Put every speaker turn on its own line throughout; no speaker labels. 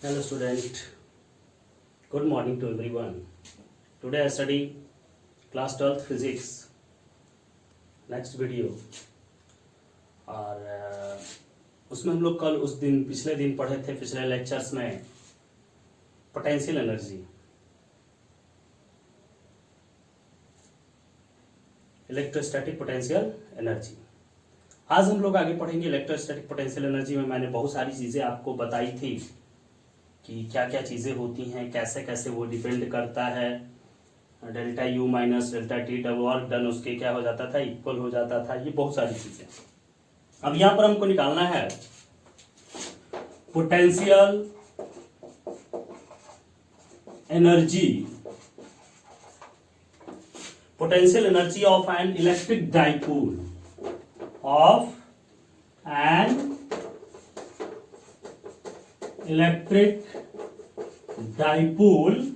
Hello student, good morning to everyone. Today I study class 12th physics next video और उसमें हम लोग कल उस दिन पिछले दिन पढ़े थे पिछले लेक्चर्स में potential energy, electrostatic potential energy. आज हम लोग आगे पढ़ेंगे इलेक्ट्रोस्टैटिक पोटेंशियल एनर्जी में मैंने बहुत सारी चीज़ें आपको बताई थी कि क्या क्या चीज़ें होती हैं, कैसे कैसे वो डिपेंड करता है। Delta U minus delta T work done उसके क्या हो जाता था, इक्वल हो जाता था, ये बहुत सारी चीज़ें। अब यहाँ पर हमको निकालना है potential energy, potential energy of an electric dipole, of an electric dipole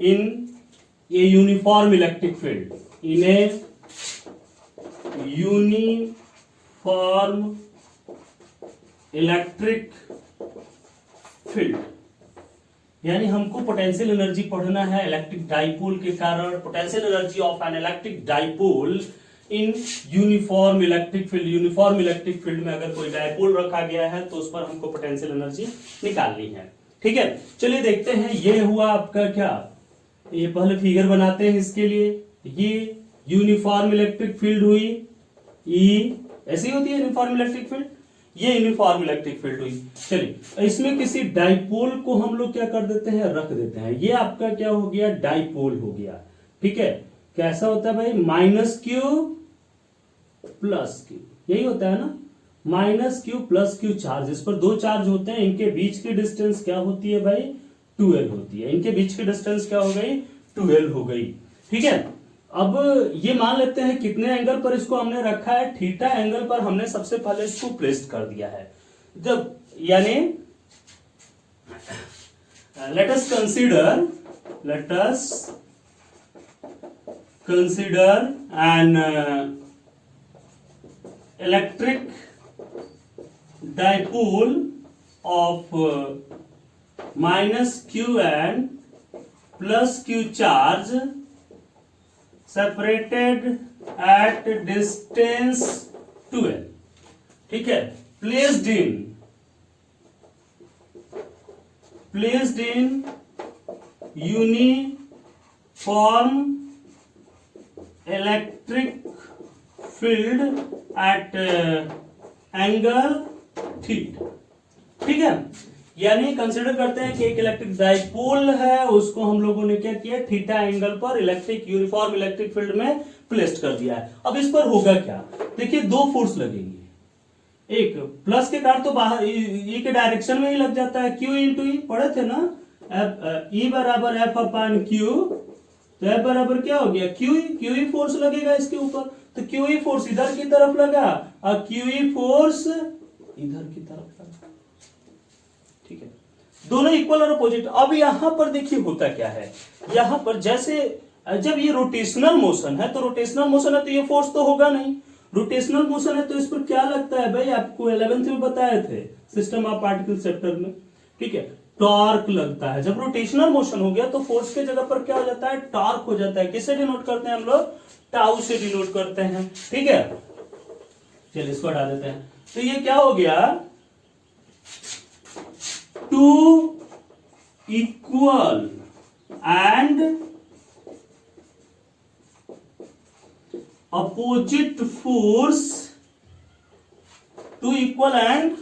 in a uniform electric field, in a uniform electric field। यानी हमको पोटेंशियल एनर्जी पढ़ना है इलेक्ट्रिक डाइपोल के कारण, potential energy of an electric dipole in uniform electric field. Uniform electric field में अगर कोई dipole रखा गया है तो उस पर हमको पोटेंशियल एनर्जी निकालनी है। ठीक है, चलिए देखते हैं। ये हुआ आपका क्या, ये पहले फिगर बनाते हैं इसके लिए। ये यूनिफॉर्म इलेक्ट्रिक फील्ड हुई, ई ऐसी होती है यूनिफॉर्म इलेक्ट्रिक फील्ड, ये यूनिफॉर्म इलेक्ट्रिक फील्ड हुई। चलिए इसमें किसी डाइपोल को हम लोग क्या कर देते हैं, रख देते हैं। ये आपका क्या हो गया, डाइपोल हो गया। ठीक है, कैसा होता है भाई, माइनस क्यू प्लस क्यू, यही होता है ना, minus Q plus Q charge. इस पर दो चार्ज होते हैं, इनके बीच की डिस्टेंस क्या होती है भाई, 2l होती है। इनके बीच की डिस्टेंस क्या हो गई, 2l हो गई। ठीक है, अब ये मान लेते हैं कितने एंगल पर इसको हमने रखा है, थीटा एंगल पर हमने सबसे पहले इसको प्लेस कर दिया है। जब यानी let us consider an electric dipole of minus q and plus q charge separated at distance 2l। ठीक है, placed in uniform electric field at angle theta. ठीक है, यानी कंसीडर करते हैं कि एक इलेक्ट्रिक डाइपोल है, उसको हम लोगों ने क्या किया, थीटा एंगल पर इलेक्ट्रिक यूनिफॉर्म इलेक्ट्रिक फील्ड में प्लेस्ड कर दिया है। अब इस पर होगा क्या, देखिए दो फोर्स लगेंगे। एक प्लस के कारण तो बाहर ई के डायरेक्शन में ही लग जाता है, क्यू इंटू ई पढ़े थे ना, ई बराबर एफ अपॉन क्यू, तो F बराबर क्या हो गया, क्यूई फोर्स लगेगा इसके ऊपर, तो क्यूई फोर्स इधर की तरफ लगा और क्यूई फोर्स इधर की तरफ लगा। ठीक है, दोनों इक्वल और अपोजिट। अब यहां पर देखिए होता क्या है, यहां पर जैसे जब ये रोटेशनल मोशन है, तो रोटेशनल मोशन है तो ये फोर्स तो होगा नहीं। रोटेशनल मोशन है तो इस पर क्या लगता है भाई, आपको 11th में बताए थे सिस्टम ऑफ पार्टिकल चैप्टर में। ठीक है, टॉर्क लगता है। जब रोटेशनल मोशन हो गया तो फोर्स के जगह पर क्या हो जाता है, टॉर्क हो जाता है। किससे डिनोट करते हैं हम लोग, टाउ से डिनोट करते हैं। ठीक है, चलिए इसको हटा देते हैं। तो ये क्या हो गया, two equal and opposite force, two equal and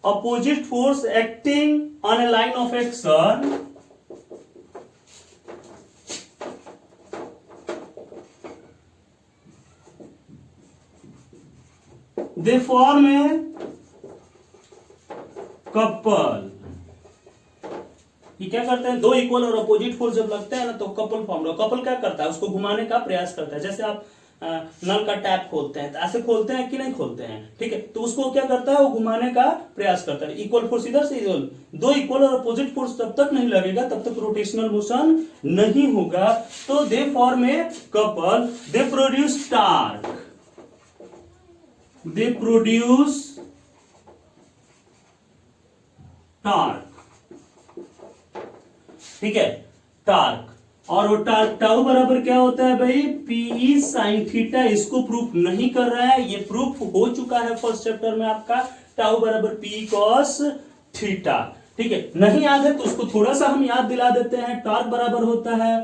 opposite force acting on a line of action they form a couple। ये क्या करते हैं, दो इक्वल और अपोजिट फोर्स जब लगते हैं ना तो कपल फॉर्म। कपल क्या करता है, उसको घुमाने का प्रयास करता है। जैसे आप नल का टैप खोलते हैं तो ऐसे खोलते हैं कि नहीं खोलते हैं, ठीक है, तो उसको क्या करता है, वो घुमाने का प्रयास करता है। इक्वल फोर्स इधर से इधर, दो इक्वल और अपोजिट फोर्स तब तक नहीं लगेगा तब तक रोटेशनल मोशन नहीं होगा। तो they form a couple, they produce torque, they produce torque. ठीक है, टार्क। और वो टार्क टाउ बराबर क्या होता है भाई, पीई साइन थीटा। इसको प्रूफ नहीं कर रहा है, ये प्रूफ हो चुका है फर्स्ट चैप्टर में आपका, टाउ बराबर पी कॉस थीटा। ठीक है, नहीं याद है तो उसको थोड़ा सा हम याद दिला देते हैं। टार्क बराबर होता है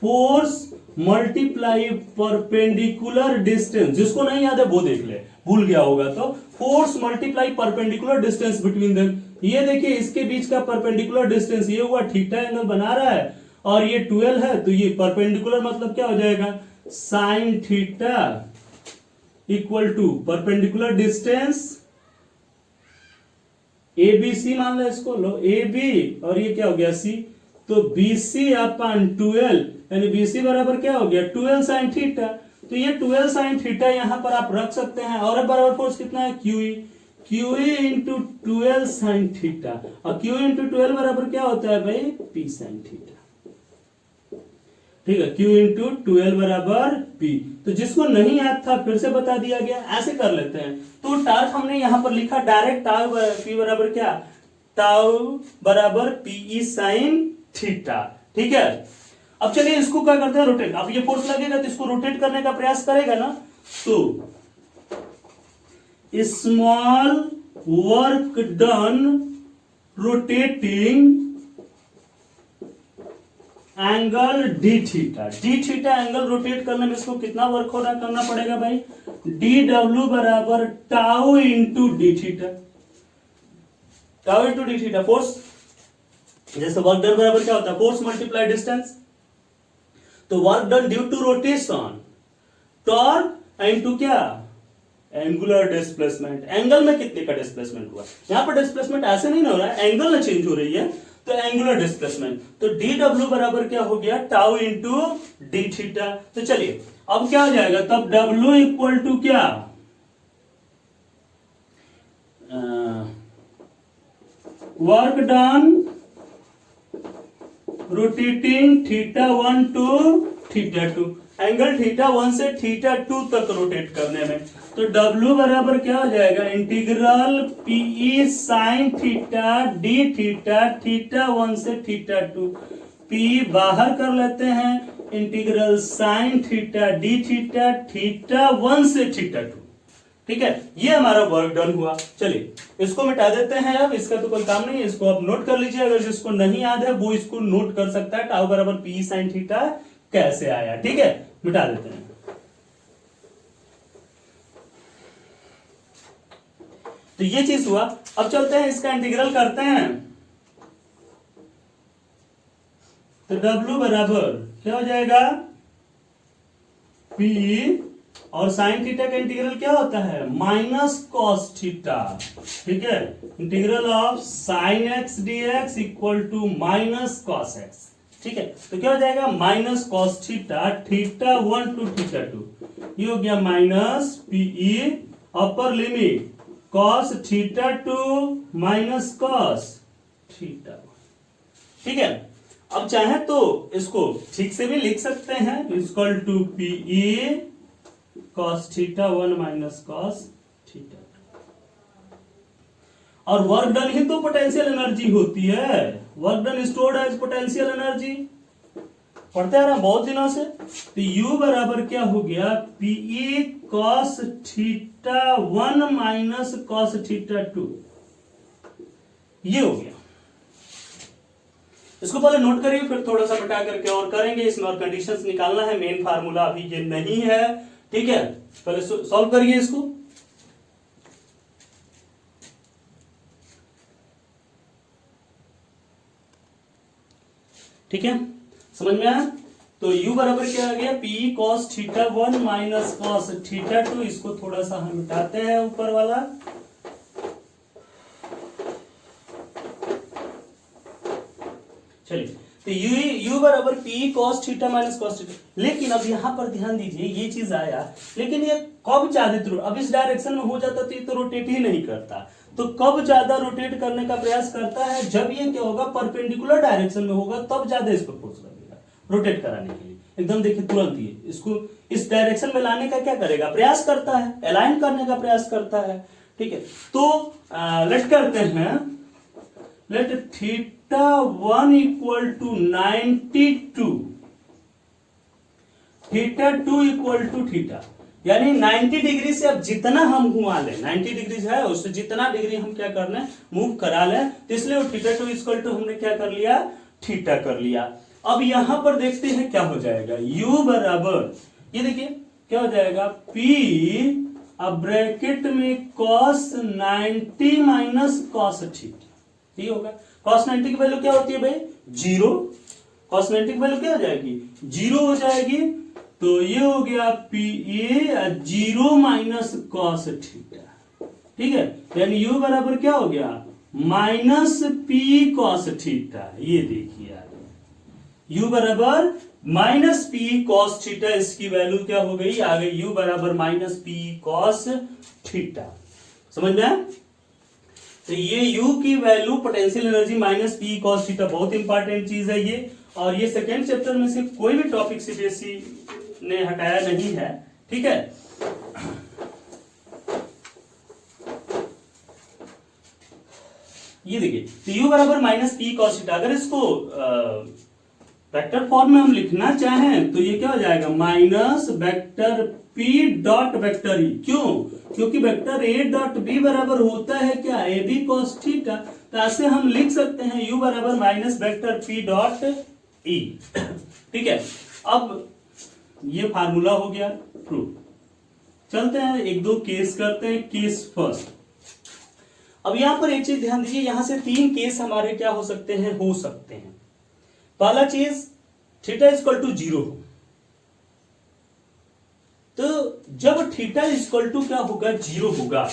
फोर्स मल्टीप्लाई परपेंडिकुलर डिस्टेंस। जिसको नहीं याद है वो देख ले, भूल गया होगा तो। Force multiply perpendicular distance between them. ये देखिए इसके बीच का परपेंडिकुलर डिस्टेंस ये हुआ, थीटा एंगल बना रहा है, और ये 12 है, तो ये परपेंडिकुलर मतलब क्या हो जाएगा, sine theta equal to perpendicular distance A B C मान लो इसको, लो ए बी और ये क्या हो गया सी, तो बी सी अपन 12, यानी बी सी बराबर क्या हो गया 12 साइन थीटा। तो ये 12 साइन थीटा यहां पर आप रख सकते हैं। और अब बराबर फोर्स कितना है, QE, QE into 12 sine theta, और क्यू इंटू 12 बराबर क्या होता है भाई, पी साइन थीटा। ठीक है, Q इंटू 12 बराबर P। तो जिसको नहीं याद था फिर से बता दिया गया, ऐसे कर लेते हैं। तो टार्क हमने यहां पर लिखा डायरेक्ट, टाउ P बराबर क्या, टाउ बराबर पीई साइन थीटा। ठीक है, अब चलिए इसको क्या करते हैं, रोटेट। अब ये फोर्स लगेगा तो इसको रोटेट करने का प्रयास करेगा ना, तो small work done rotating angle D theta. D theta angle rotate करने में इसको कितना वर्क हो रहा करना पड़ेगा भाई, डी डब्ल्यू बराबर tau into D theta. Tau into D theta force, जैसे वर्क डन बराबर क्या होता है, फोर्स मल्टीप्लाई डिस्टेंस। तो work done due to rotation, torque into क्या, एंगुलर डिस्प्लेसमेंट। एंगल में कितने का डिस्प्लेसमेंट हुआ, यहां पर डिस्प्लेसमेंट ऐसे नहीं ना हो रहा है, एंगल में चेंज हो रही है, तो एंगुलर डिस्प्लेसमेंट। तो डी डब्ल्यू बराबर क्या हो गया, टाउ इंटू डी थीटा। तो चलिए अब क्या हो जाएगा, तब डब्ल्यू इक्वल टू क्या, work done rotating theta 1 to theta 2, angle theta 1 से थीटा 2 तक रोटेट करने में। तो W बराबर क्या हो जाएगा, integral PE sine theta D theta, theta 1 से थीटा 2। P बाहर कर लेते हैं, integral sine theta D theta, theta 1 से थीटा 2। ठीक है, ये हमारा वर्क डन हुआ। चलिए इसको मिटा देते हैं, अब इसका तो कोई काम नहीं है, इसको आप नोट कर लीजिए। अगर जिसको नहीं याद है वो इसको नोट कर सकता है, टाउ बराबर पी साइन थीटा कैसे आया। ठीक है, मिटा देते हैं। तो ये चीज हुआ। अब चलते हैं इसका इंटीग्रल करते हैं। तो W बराबर क्या हो जाएगा, P, और साइन थीटा का इंटीग्रल क्या होता है, माइनस कॉस थीटा। ठीक है, integral of sine X D X equal to minus cos X. ठीक है, तो क्या हो जाएगा, minus cos theta, theta 1 to theta 2, ये हो गया minus PE upper limit cos theta 2 minus cos theta. ठीक है, अब चाहे तो इसको ठीक से भी लिख सकते हैं, equal to PE cos theta 1 minus cos theta. और वर्क डन ही तो पोटेंशियल एनर्जी होती है, work done stored as potential energy, पढ़ते आ रहा बहुत दिनों से। तो U बराबर क्या हो गया, PE cos theta 1 minus cos theta 2, ये हो गया। इसको पहले नोट करिए, फिर थोड़ा सा मिटा करके और करेंगे, इसमें और कंडीशंस निकालना है। मेन फार्मूला अभी ये नहीं है। ठीक है, पहले सॉल्व करिए इसको। ठीक है, समझ में आया। तो U बराबर क्या आ गया, P cos theta 1 minus cos theta 2। इसको थोड़ा सा हम मिटाते हैं ऊपर वाला। चलिए, तो U बराबर P cos theta minus cos theta. लेकिन अब यहां पर ध्यान दीजिए, ये चीज आया, लेकिन ये कब ज्यादा, अब इस डायरेक्शन में हो जाता तो ये तो रोटेट ही नहीं करता। तो कब ज्यादा रोटेट करने का प्रयास करता है, जब ये क्या होगा, परपेंडिकुलर डायरेक्शन में होगा, तब ज्यादा इस पर फोर्स लगेगा रोटेट कराने के लिए। एकदम देखिए तुरंत ही इसको इस डायरेक्शन में लाने का क्या करेगा, प्रयास करता है, अलाइन करने का प्रयास करता है। ठीक है, तो लेट करते हैं, let theta 1 equal to 92, theta 2 equal to theta, यानी 90 डिग्री से अब जितना हम घुमा लें, 90 डिग्री है उससे जितना डिग्री हम क्या कर लें, मूव करा लें, तो इसलिए वो थीटा 2 इक्वल टू हमने क्या कर लिया, थीटा कर लिया। अब यहां पर देखते हैं क्या हो जाएगा, u बराबर, ये देखिए क्या हो जाएगा, p अब ब्रैकेट में cos 90 माइनस cos थीटा, ठीक होगा। cos 90 की वैल्यू क्या होती है भाई, 0, cos 90 की वैल्यू क्या हो जाएगी, 0 हो जाएगी, तो ये हो गया PA 0 माइनस cos थीटा, ठीक है, यानी u बराबर क्या हो गया, माइनस P cos थीटा। ये देखिए u बराबर माइनस P cos थीटा, इसकी वैल्यू क्या हो गई, आ गई u बराबर माइनस P cos थीटा। समझ में आया? तो ये u की value potential energy minus P cos theta, बहुत इंपॉर्टेंट चीज है ये, और ये सेकेंड चैप्टर में से कोई भी टॉपिक सीबीएसई ने हटाया नहीं है, ठीक है। ये देखिए, तो u बराबर माइनस P cos थीटा, अगर इसको वेक्टर फॉर्म में हम लिखना चाहें तो ये क्या हो जाएगा, minus vector P dot vector E, क्यों, क्योंकि वेक्टर A डॉट B बराबर होता है क्या, AB cos थीटा, तो ऐसे हम लिख सकते हैं u बराबर minus vector P dot E, ठीक है। अब ये फार्मूला हो गया प्रूफ। चलते हैं एक दो केस करते हैं। केस फर्स्ट, अब यहां पर एक चीज ध्यान दीजिए, यहां से 3 केस हमारे क्या हो सकते हैं, हो सकते हैं। पहला चीज, थीटा इक्वल टू 0 हो, तो जब थीटा इक्वल टू क्या होगा, 0 होगा,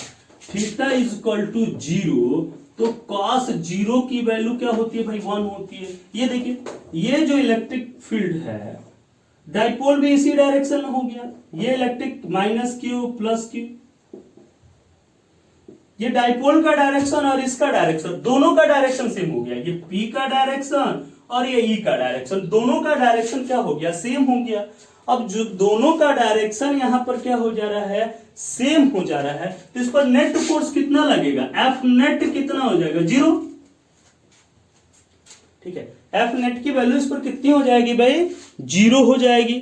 थीटा इक्वल टू 0, तो cos 0 की वैल्यू क्या होती है भाई, 1 होती है। ये देखिए, ये जो इलेक्ट्रिक फील्ड है, डाइपोल भी इसी डायरेक्शन में हो गया, ये electric minus Q plus Q, ये डाइपोल का डायरेक्शन और इसका डायरेक्शन, दोनों का डायरेक्शन सेम हो गया, ये P का डायरेक्शन और ये E का डायरेक्शन, दोनों का डायरेक्शन क्या हो गया, सेम हो गया। अब जो दोनों का डायरेक्शन यहां पर क्या हो जा रहा है, सेम हो जा रहा है, तो इस पर नेट फोर्स कितना लगेगा, F नेट कितना हो जाएगा, 0, ठीक है। F नेट की वैल्यू इस पर कितनी हो जाएगी भाई, 0 हो जाएगी,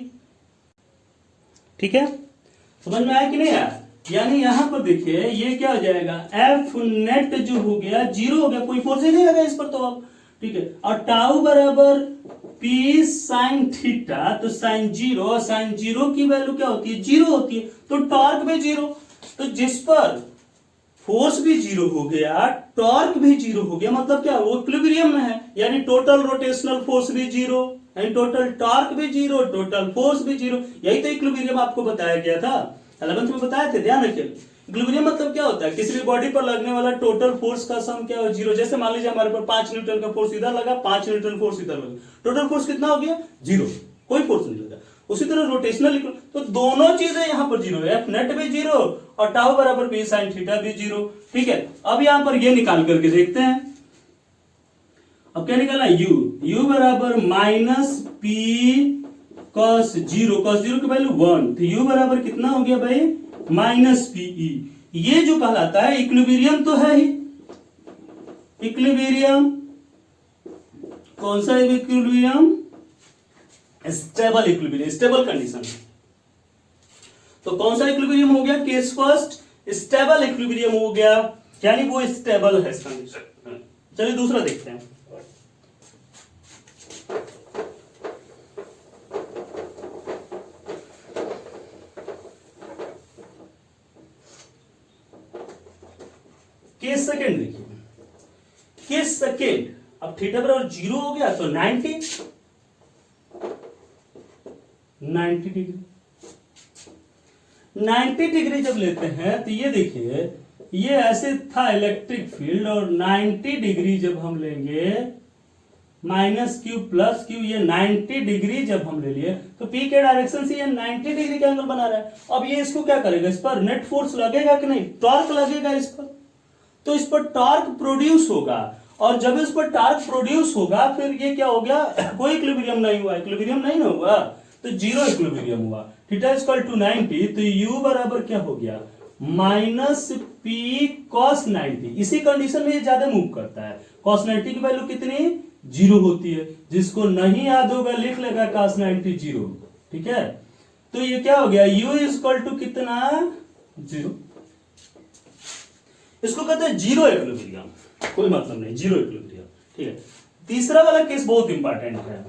ठीक है। समझ में आया कि नहीं आया, यानी यहां पर देखिए ये क्या हो जाएगा, F नेट जो हो गया 0 हो गया, कोई फोर्स ही नहीं लगा इस पर, तो अब ठीक है। और टाउ बराबर P साइन थीटा, तो साइन 0, साइन 0 की वैल्यू क्या होती है, 0 होती है, तो टॉर्क भी 0, तो जिस पर फोर्स भी 0 हो गया, टॉर्क भी 0 हो गया, मतलब क्या, वो इक्विलिब्रियम में है, यानी टोटल रोटेशनल फोर्स भी 0, यानी टोटल टॉर्क भी 0, टोटल फोर्स भी 0। यही तो इक्विलिब्रियम आपको बताया गया था, 11th में बताए थे, ध्यान रखिए। इक्विलिब्रियम मतलब क्या होता है, किसी भी बॉडी पर लगने वाला टोटल फोर्स का सम क्या हो, 0। जैसे मान लीजिए हमारे पर 5 न्यूटन का फोर्स इधर लगा, 5 न्यूटन फोर्स इधर लगा, टोटल फोर्स कितना हो गया, 0, कोई फोर्स नहीं लगा। उसी तरह रोटेशनल, तो दोनों चीजें यहां पर 0 है, F नेट भी 0 और टाउ बराबर P साइन थीटा भी 0, ठीक है। अब यहां पर ये निकाल करके देखते हैं, अब क्या निकालना है, u बराबर माइनस P cos 0, cos 0 की वैल्यू 1, तो u बराबर कितना हो गया भाई, माइनस PE। ये जो कहलाता है इक्विलिब्रियम तो है ही, इक्विलिब्रियम कौन सा equilibrium, stable equilibrium, stable condition. तो कौन सा इक्विलिब्रियम हो गया, केस फर्स्ट स्टेबल इक्विलिब्रियम हो गया, यानी वो स्टेबल है कंडीशन। चलिए दूसरा देखते हैं। केस सेकेंड देखिए, केस सेकेंड, अब थीटा बराबर 0 हो गया, तो 90 डिग्री, 90 डिग्री जब लेते हैं तो ये देखिए, ये ऐसे था इलेक्ट्रिक फील्ड, और 90 डिग्री जब हम लेंगे, माइनस क्यू प्लस क्यू, ये 90 डिग्री जब हम ले लिए, तो P के डायरेक्शन से ये 90 डिग्री का एंगल बना रहा है। अब ये इसको क्या करेगा, इस पर नेट फोर्स लगेगा कि नहीं, टॉर्क लगेगा इस पर, तो इस पर टॉर्क प्रोड्यूस होगा, और जब इस पर टॉर्क प्रोड्यूस होगा, फिर ये क्या हो गया, कोई इक्विलिब्रियम नहीं हुआ, इक्विलिब्रियम नहीं हुआ, तो 0 इक्विलिब्रियम हुआ। थीटा इक्वल टू 90, तो u बराबर क्या हो गया, माइनस पी कॉस 90। इसी कंडीशन में ये ज्यादा मूव करता है। कॉस 90 की वैल्यू कितनी 0 होती है। जिसको नहीं याद होगा लिख लेगा कॉस 90 0। ठीक है, तो ये क्या हो गया, u इक्वल टू कितना 0। इसको कहते हैं जीरो इक्विलिब्रियम, कोई मतलब नहीं, जीरो इक्विलिब्रियम। ठीक है, तीसरा वाला केस बहुत इंपॉर्टेंट है,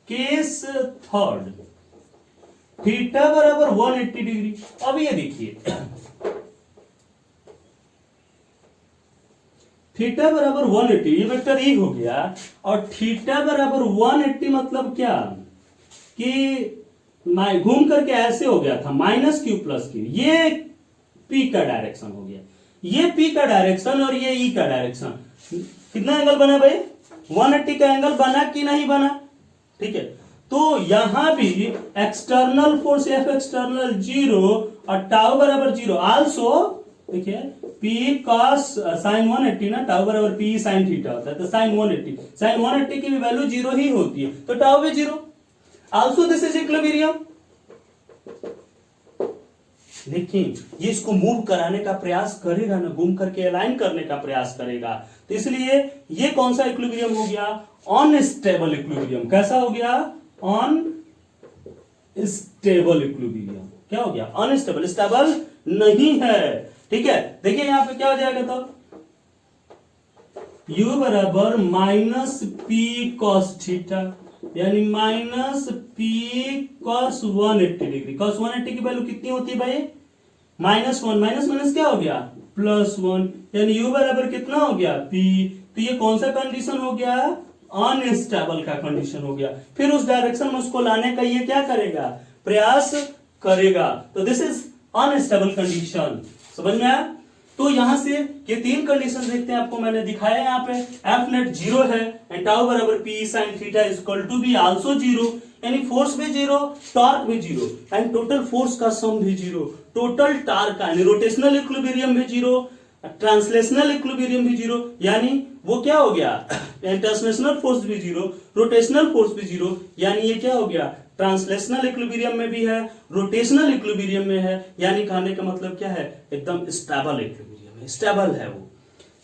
केस थर्ड, थीटा बराबर 180 डिग्री। अब ये देखिए थीटा बराबर 180, ये वेक्टर ई हो गया, और थीटा बराबर 180 मतलब क्या कि घूम करके ऐसे हो गया था, माइनस क्यू प्लस क्यू, ये पी का डायरेक्शन हो गया, ये पी का डायरेक्शन और ये ई का डायरेक्शन। कितना एंगल बना भाई, 180 का एंगल बना कि नहीं बना। ठीक है, तो यहां भी एक्सटर्नल फोर्स एफ एक्सटर्नल 0 और टाउ बराबर 0। आल्सो देखिए पी कॉस साइन 180 ना, टाउ बराबर पी साइन थीटा होता है, तो साइन 180 की भी वैल्यू 0 ही होती है, तो टाउ भी 0। Also this is equilibrium. लेकिन ये इसको मूव कराने का प्रयास करेगा ना, घूम करके अलाइन करने का प्रयास करेगा, तो इसलिए ये कौन सा इक्विलिब्रियम हो गया, अनस्टेबल इक्विलिब्रियम। कैसा हो गया, अनस्टेबल इक्विलिब्रियम। क्या हो गया, अनस्टेबल, स्टेबल नहीं है। ठीक है, देखिए यहां पे क्या हो जाएगा, तो u बराबर माइनस पी कॉस थीटा, यानी minus P cos 180 degree. Cos 180 की वैल्यू कितनी होती है भाई, -1, माइनस माइनस क्या हो गया, +1, यानी u बराबर कितना हो गया, p। तो ये कौन सा कंडीशन हो गया, अनस्टेबल का कंडीशन हो गया। फिर उस डायरेक्शन में उसको लाने का ये क्या करेगा, प्रयास करेगा, तो दिस इज अनस्टेबल कंडीशन। समझ में आया। तो यहां से ये तीन कंडीशन देखते हैं, आपको मैंने दिखाया यहाँ पे, एफ नेट 0 है एंड टाउ बराबर P sine theta equal to be also 0, यानी फोर्स भी 0, टॉर्क भी 0 एंड टोटल फोर्स का सम भी 0, टोटल टॉर्क का यानी रोटेशनल इक्विलिब्रियम भी 0, ट्रांसलेशनल इक्विलिब्रियम भी 0, यानी वो क्या हो गया, ट्रांसलेशनल फोर्स भी 0, रोटेशनल फोर्स भी 0, यानी ये क्या हो गया, ट्रांसलेशनल इक्विलिब्रियम में भी है, रोटेशनल इक्विलिब्रियम में है, यानी कहने का मतलब क्या है, एकदम स्टेबल इक्विलिब्रियम है, स्टेबल है वो।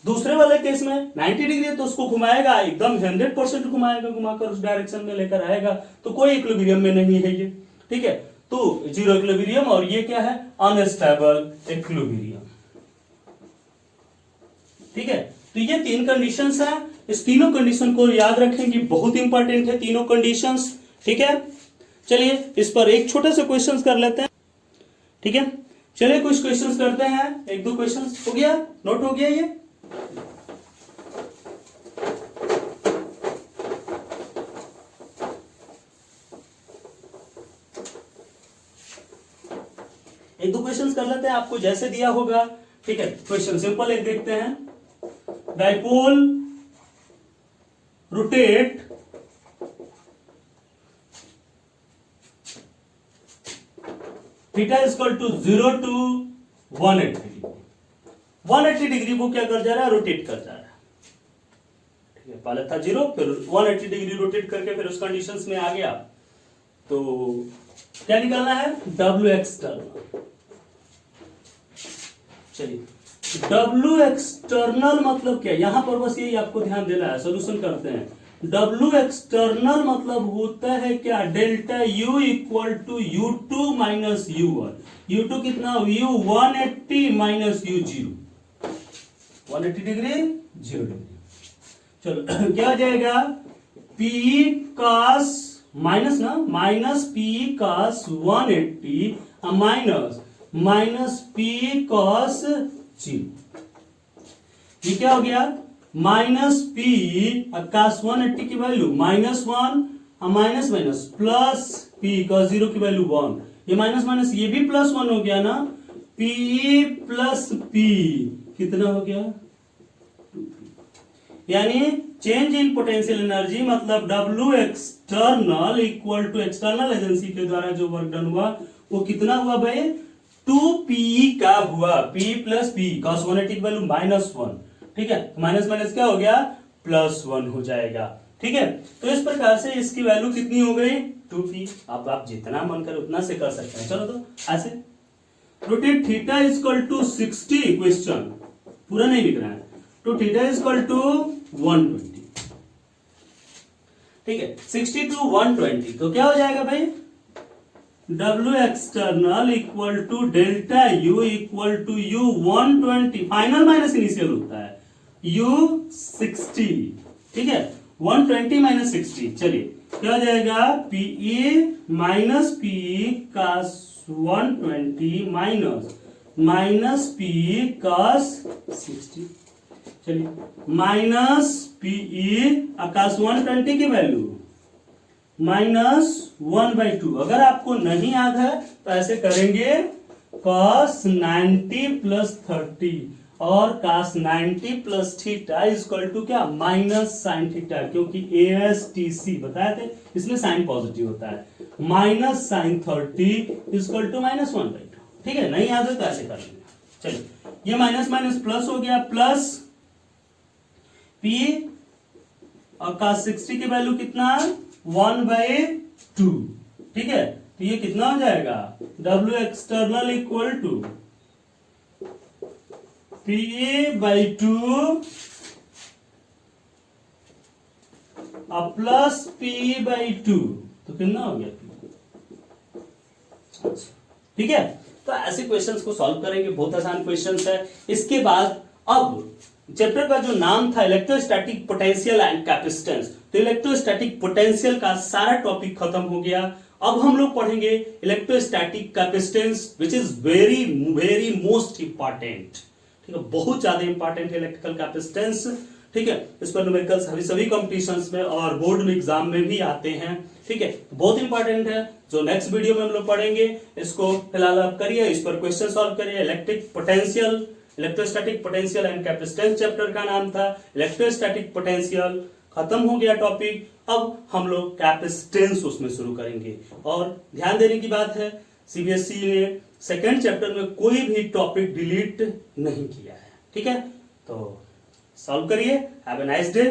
दूसरे वाले केस में 90 डिग्री तो उसको घुमाएगा, एकदम 100% घुमाएगा, घुमाकर उस डायरेक्शन में लेकर आएगा, तो कोई इक्विलिब्रियम में नहीं है ये। ठीक है, तो जीरो इक्विलिब्रियम, और ये क्या है, अनस्टेबल इक्विलिब्रियम। ठीक है, तो ये तीन कंडीशंस है, इस तीनों कंडीशन को याद रखेंगे, बहुत इंपॉर्टेंट है तीनों कंडीशंस। ठीक है, चलिए इस पर एक छोटा सा क्वेश्चंस कर लेते हैं। ठीक है, चलिए कुछ क्वेश्चंस करते हैं, एक दो क्वेश्चंस हो गया, नोट हो गया ये। एक दो क्वेश्चंस कर लेते हैं, आपको जैसे दिया होगा। ठीक है, क्वेश्चन सिंपल एक देखते हैं, dipole rotate theta equal to 0 to 180 degree. 180 degree वो क्या कर जा रहा है, रोटेट कर जा रहा है। ठीक है, पहले था 0, फिर 180 डिग्री रोटेट करके फिर उस कंडीशंस में आ गया, तो क्या निकालना है, W एक्सटर्नल। चलिए W एक्सटर्नल मतलब क्या, यहां पर बस यही आपको ध्यान देना है, सोल्यूशन करते हैं। W एक्सटर्नल मतलब होता है क्या, delta U equal to U2 minus U1। U2 कितना, U 180 minus U0, 180 degree 0 degree. चलो क्या हो जाएगा, P cos माइनस ना, minus P cos 180 minus P cos 0। ये क्या हो गया, माइनस पी cos 180 की value -1, minus minus plus P cos 0 की वैल्यू 1, ये माइनस माइनस ये भी +1 हो गया ना, P प्लस पी कितना हो गया, 2P। यानी चेंज इन पोटेंशियल एनर्जी मतलब W external equal to external agency के द्वारा जो वर्क डन हुआ वो कितना हुआ भाई, 2P का हुआ, P प्लस पी cos 180 की वैल्यू -1। ठीक है, माइनस माइनस क्या हो गया, +1 हो जाएगा। ठीक है, तो इस प्रकार से इसकी वैल्यू कितनी हो गई, 2P। अब आप जितना मन करे उतना से कर सकते हैं। चलो तो ऐसे to take theta is equal to 60, question पूरा नहीं लिख रहा है, two theta is equal to 120, ठीक है, 60 टू 120, तो क्या हो जाएगा भाई, W external equal to delta U equal to U 120, final minus initial होता है, U 60, ठीक है, 120 माइनस 60, चलिए क्या हो जाएगा, PE minus PE cos 120 minus PE cos 60, चलिए माइनस PE cos 120 की वैल्यू -1/2। अगर आपको नहीं याद है तो ऐसे करेंगे, cos 90 प्लस 30 और cos 90 plus theta is equal to क्या, माइनस साइन थीटा, क्योंकि ASTC बताए थे इसमें साइन पॉजिटिव होता है, minus sine 30 is equal to -1/2, ठीक है, नहीं याद है तो ऐसे कर लेंगे। चलिए ये माइनस माइनस प्लस हो गया, प्लस P और cos 60 की वैल्यू कितना, 1/2, ठीक है, तो ये कितना हो जाएगा, W external equal to PE/2 plus PE/2, तो कितना हो गया, ठीक है। तो ऐसे क्वेश्चंस को सॉल्व करेंगे, बहुत आसान क्वेश्चंस है। इसके बाद अब चैप्टर का जो नाम था इलेक्ट्रोस्टैटिक पोटेंशियल एंड कैपेसिटेंस, तो इलेक्ट्रोस्टैटिक पोटेंशियल का सारा टॉपिक खत्म हो गया। अब हम लोग पढ़ेंगे electrostatic capacitance, which is very very most important, ठीक है, बहुत ज्यादा इंपॉर्टेंट है इलेक्ट्रिकल कैपेसिटेंस, ठीक है। इस पर न्यूमेरिकल्स सभी कॉम्पिटिशंस में और बोर्ड में एग्जाम में भी आते हैं, ठीक है, बहुत इंपॉर्टेंट है। जो नेक्स्ट वीडियो में हम लोग पढ़ेंगे, इसको फिलहाल आप करिए, इस पर क्वेश्चन सॉल्व करिए। Electric potential, electrostatic potential and capacitance chapter का नाम था। इलेक्ट्रोस्टैटिक पोटेंशियल खत्म हो गया टॉपिक, अब हम लोग कैपेसिटेंस उसमें शुरू करेंगे। और ध्यान देने की बात है, CBSE ने सेकेंड चैप्टर में कोई भी टॉपिक डिलीट नहीं किया है, ठीक है, तो सॉल्व करिए। Have a nice day.